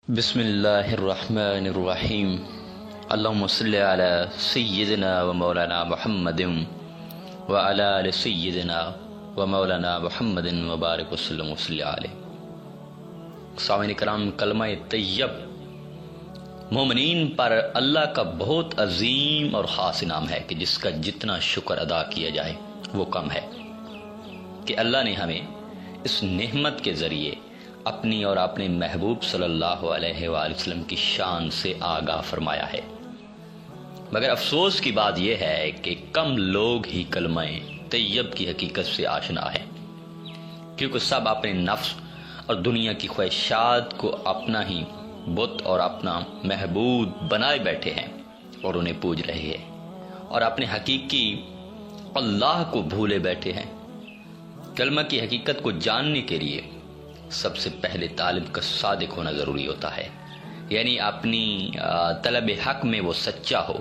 بسم اللہ الرحمن الرحیم اللہم صلی علی سیدنا و مولانا محمد و علی آل سیدنا و مولانا محمد و بارک وسلم وصلی علیہ۔ سامعین کرام، کلمہ طیب مومنین پر اللہ کا بہت عظیم اور خاص انعام ہے کہ جس کا جتنا شکر ادا کیا جائے وہ کم ہے، کہ اللہ نے ہمیں اس نعمت کے ذریعے اپنی اور اپنے محبوب صلی اللہ علیہ وآلہ وسلم کی شان سے آگاہ فرمایا ہے۔ مگر افسوس کی بات یہ ہے کہ کم لوگ ہی کلمہ طیب کی حقیقت سے آشنا ہیں، کیونکہ سب اپنے نفس اور دنیا کی خواہشات کو اپنا ہی بت اور اپنا محبوب بنائے بیٹھے ہیں اور انہیں پوج رہے ہیں، اور اپنے حقیقی اللہ کو بھولے بیٹھے ہیں۔ کلمہ کی حقیقت کو جاننے کے لیے سب سے پہلے طالب کا صادق ہونا ضروری ہوتا ہے، یعنی اپنی طلب حق میں وہ سچا ہو۔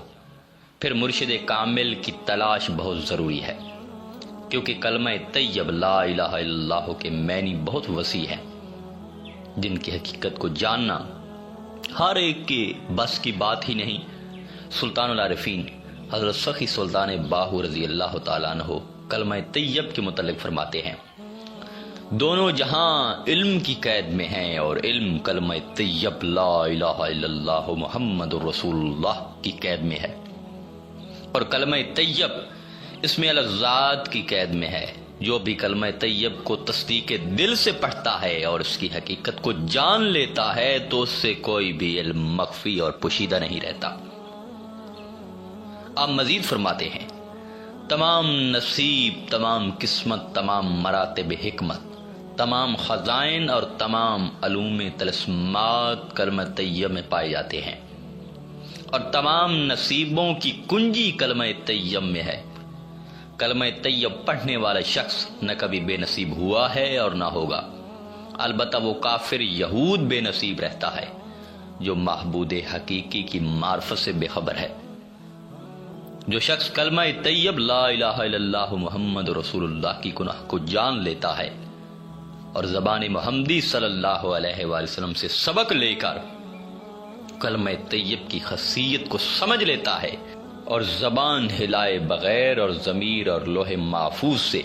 پھر مرشد کامل کی تلاش بہت ضروری ہے، کیونکہ کلمہ طیب لا الہ الا اللہ کے معنی بہت وسیع ہیں، جن کی حقیقت کو جاننا ہر ایک کے بس کی بات ہی نہیں۔ سلطان العارفین حضرت سخی سلطان باہو رضی اللہ تعالیٰ عنہ کلمہ طیب کے متعلق فرماتے ہیں، دونوں جہاں علم کی قید میں ہیں، اور علم کلمہ طیب لا الہ الا اللہ محمد رسول اللہ کی قید میں ہے، اور کلمہ طیب اسم الذات کی قید میں ہے۔ جو بھی کلمہ طیب کو تصدیق دل سے پڑھتا ہے اور اس کی حقیقت کو جان لیتا ہے تو اس سے کوئی بھی علم مخفی اور پوشیدہ نہیں رہتا۔ آپ مزید فرماتے ہیں، تمام نصیب، تمام قسمت، تمام مراتب حکمت، تمام خزائن اور تمام علوم طلسمات کلمہ طیب میں پائے جاتے ہیں، اور تمام نصیبوں کی کنجی کلمہ طیب میں ہے۔ کلمہ طیب پڑھنے والا شخص نہ کبھی بے نصیب ہوا ہے اور نہ ہوگا، البتہ وہ کافر یہود بے نصیب رہتا ہے جو معبود حقیقی کی معرفت سے بے خبر ہے۔ جو شخص کلمہ طیب لا الہ الا اللہ محمد رسول اللہ کی گناہ کو جان لیتا ہے اور زبان محمدی صلی اللہ علیہ وآلہ وسلم سے سبق لے کر کلمہ طیب کی خاصیت کو سمجھ لیتا ہے، اور زبان ہلائے بغیر اور ضمیر اور لوح محفوظ سے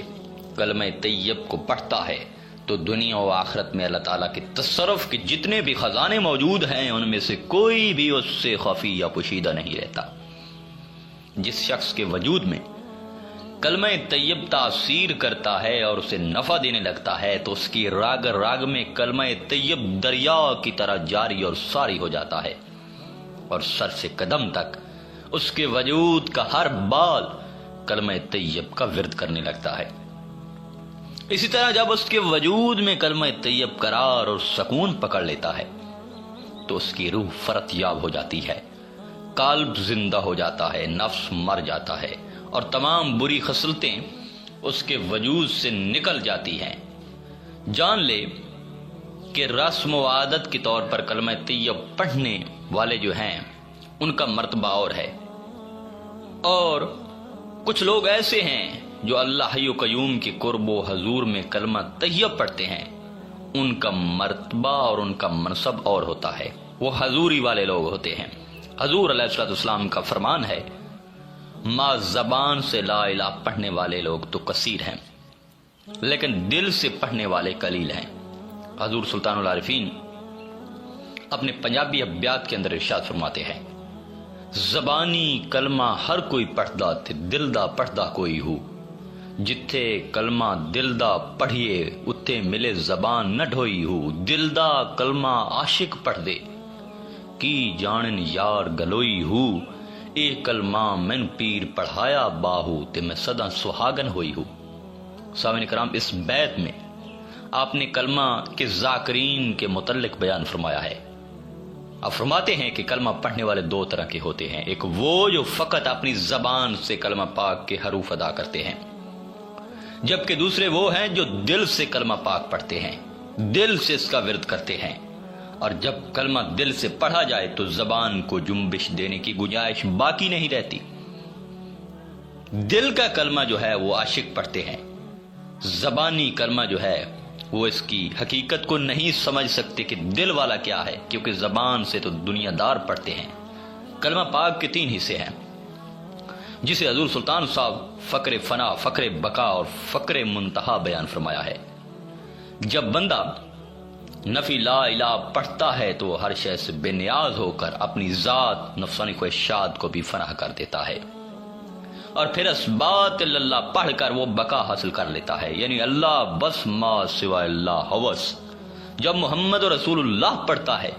کلمہ طیب کو پڑھتا ہے، تو دنیا و آخرت میں اللہ تعالیٰ کے تصرف کے جتنے بھی خزانے موجود ہیں ان میں سے کوئی بھی اس سے خفی یا پوشیدہ نہیں رہتا۔ جس شخص کے وجود میں کلمہ طیب تاثیر کرتا ہے اور اسے نفع دینے لگتا ہے تو اس کی راگ راگ میں کلمہ طیب دریا کی طرح جاری اور ساری ہو جاتا ہے، اور سر سے قدم تک اس کے وجود کا ہر بال کلمہ طیب کا ورد کرنے لگتا ہے۔ اسی طرح جب اس کے وجود میں کلمہ طیب قرار اور سکون پکڑ لیتا ہے تو اس کی روح فرت یاب ہو جاتی ہے، قلب زندہ ہو جاتا ہے، نفس مر جاتا ہے، اور تمام بری خصلتیں اس کے وجود سے نکل جاتی ہیں۔ جان لے کہ رسم و عادت کے طور پر کلمہ طیب پڑھنے والے جو ہیں ان کا مرتبہ اور ہے، اور کچھ لوگ ایسے ہیں جو اللہ حی و قیوم کے قرب و حضور میں کلمہ طیب پڑھتے ہیں، ان کا مرتبہ اور ان کا منصب اور ہوتا ہے، وہ حضوری والے لوگ ہوتے ہیں۔ حضور علیہ الصلوۃ والسلام کا فرمان ہے، ماں زبان سے لا الہ پڑھنے والے لوگ تو کثیر ہیں لیکن دل سے پڑھنے والے قلیل ہیں۔ حضور سلطان العارفین اپنے پنجابی ابیات کے اندر ارشاد فرماتے ہیں، زبانی کلمہ ہر کوئی پڑھدا تے دل دا پڑھدا کوئی ہو، جتھے کلمہ دل دا پڑھیے اتھے ملے زبان نہ ڈھوئی ہو، دل دا کلمہ عاشق پڑھ دے کی جانن یار گلوئی ہو، اے کلمہ من پیر پڑھایا باہو تے میں سدا سہاگن ہوئی ہوں۔ سامعین کرام، اس بیت میں آپ نے کلمہ کے ذاکرین کے متعلق بیان فرمایا ہے۔ آپ فرماتے ہیں کہ کلمہ پڑھنے والے دو طرح کے ہوتے ہیں، ایک وہ جو فقط اپنی زبان سے کلمہ پاک کے حروف ادا کرتے ہیں، جبکہ دوسرے وہ ہیں جو دل سے کلمہ پاک پڑھتے ہیں، دل سے اس کا ورد کرتے ہیں، اور جب کلمہ دل سے پڑھا جائے تو زبان کو جنبش دینے کی گنجائش باقی نہیں رہتی۔ دل کا کلمہ جو ہے وہ عاشق پڑھتے ہیں، زبانی کلمہ جو ہے وہ اس کی حقیقت کو نہیں سمجھ سکتے کہ دل والا کیا ہے، کیونکہ زبان سے تو دنیا دار پڑھتے ہیں۔ کلمہ پاک کے 3 حصے ہیں، جسے حضور سلطان صاحب فقر فنا، فقر بقا اور فقر منتہا بیان فرمایا ہے۔ جب بندہ نفی لا الہ پڑھتا ہے تو وہ ہر شے سے بے نیاز ہو کر اپنی ذات، نفسانی خواہشات کو بھی فنا کر دیتا ہے، اور پھر اسبات اللہ پڑھ کر وہ بقا حاصل کر لیتا ہے، یعنی اللہ بس ما سوائے اللہ ہوس۔ جب محمد رسول اللہ پڑھتا ہے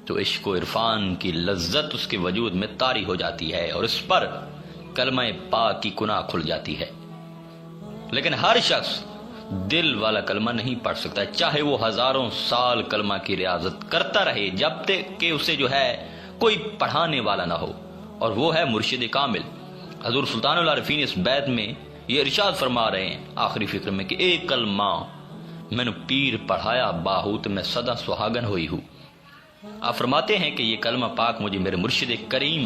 تو عشق و عرفان کی لذت اس کے وجود میں طاری ہو جاتی ہے، اور اس پر کلمہ پاک کی کناں کھل جاتی ہے۔ لیکن ہر شخص دل والا کلمہ نہیں پڑھ سکتا، چاہے وہ ہزاروں سال کلمہ کی ریاضت کرتا رہے، جب تک کہ اسے جو ہے کوئی پڑھانے والا نہ ہو، اور وہ ہے مرشد کامل۔ حضور سلطان العارفین اس بیت میں یہ ارشاد فرما رہے ہیں آخری فکر میں کہ ایک کلمہ میں نے پیر پڑھایا باہوت میں سدا سہاگن ہوئی ہوں۔ آپ فرماتے ہیں کہ یہ کلمہ پاک مجھے میرے مرشد کریم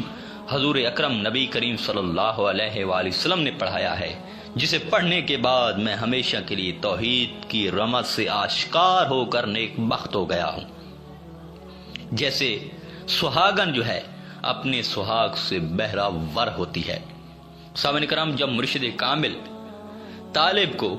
حضور اکرم نبی کریم صلی اللہ علیہ وآلہ وسلم نے پڑھایا ہے، جسے پڑھنے کے بعد میں ہمیشہ کے لیے توحید کی رمت سے آشکار ہو کر نیک بخت ہو گیا ہوں۔ جیسے سہاگن جو ہے اپنے سہاگ سے بہرا ور ہوتی ہے۔ سامعین کرام، جب مرشد کامل طالب کو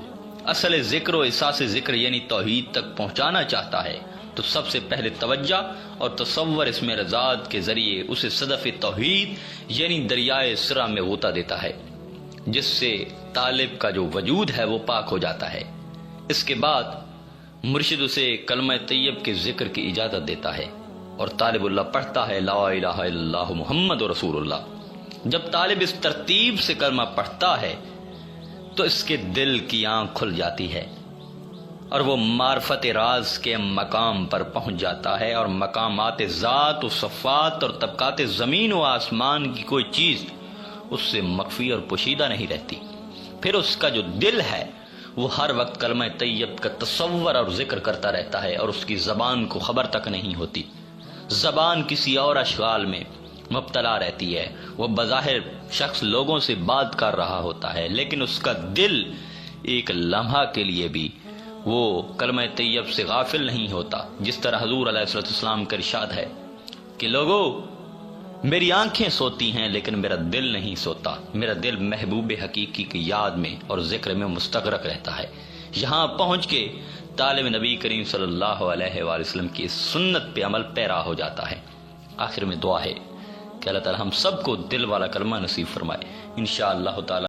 اصل ذکر و اساس ذکر یعنی توحید تک پہنچانا چاہتا ہے تو سب سے پہلے توجہ اور تصور اسم رضات کے ذریعے اسے صدف توحید یعنی دریائے سرا میں غوطہ دیتا ہے، جس سے طالب کا جو وجود ہے وہ پاک ہو جاتا ہے۔ اس کے بعد مرشد اسے کلمہ طیب کے ذکر کی اجازت دیتا ہے، اور طالب اللہ پڑھتا ہے لا الہ الا اللہ محمد رسول اللہ۔ جب طالب اس ترتیب سے کلمہ پڑھتا ہے تو اس کے دل کی آنکھ کھل جاتی ہے، اور وہ معرفت راز کے مقام پر پہنچ جاتا ہے، اور مقامات ذات و صفات اور طبقات زمین و آسمان کی کوئی چیز اس سے مخفی اور پوشیدہ نہیں رہتی۔ پھر اس کا جو دل ہے وہ ہر وقت کلمہ طیب کا تصور اور ذکر کرتا رہتا ہے، اور اس کی زبان کو خبر تک نہیں ہوتی۔ زبان کسی اور اشغال میں مبتلا رہتی ہے، وہ بظاہر شخص لوگوں سے بات کر رہا ہوتا ہے، لیکن اس کا دل ایک لمحہ کے لیے بھی وہ کلمہ طیب سے غافل نہیں ہوتا۔ جس طرح حضور علیہ السلام کا ارشاد ہے کہ لوگو میری آنکھیں سوتی ہیں لیکن میرا دل نہیں سوتا، میرا دل محبوب حقیقی کی یاد میں اور ذکر میں مستغرق رہتا ہے۔ یہاں پہنچ کے طالب نبی کریم صلی اللہ علیہ وآلہ وسلم کی سنت پہ عمل پیرا ہو جاتا ہے۔ آخر میں دعا ہے کہ اللہ تعالی ہم سب کو دل والا کلمہ نصیب فرمائے، انشاءاللہ تعالی۔